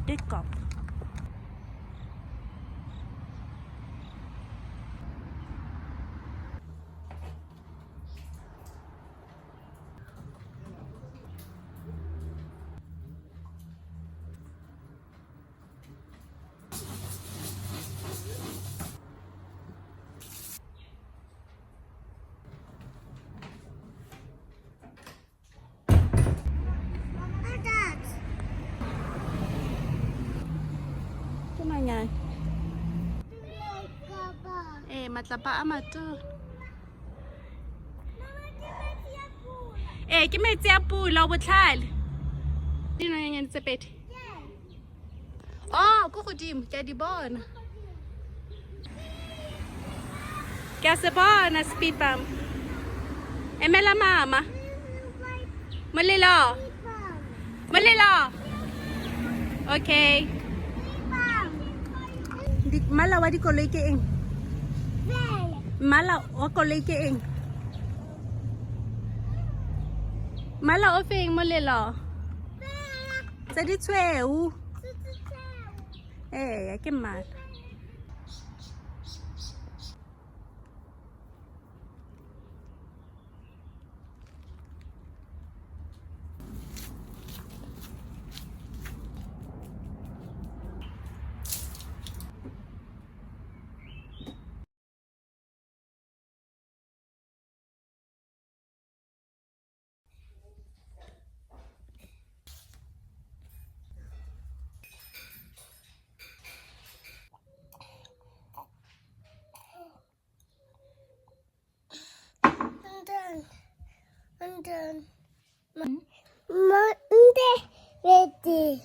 Dikop. Ke manyane. Matlapa a matona. Ke metsi a pula o botlhale. Dinonyane tse pedi. Oh, ko godimo ke a di bona. Ke a se bona speed bump. Emela mama. Molelo. Molelo. Okay. Mmala wa dikoloi ke eng? Mmala wa koloi ke eng? Mmala o feng molelo? Tse di tshweu. Ke mmala. I'm done. Monday ready.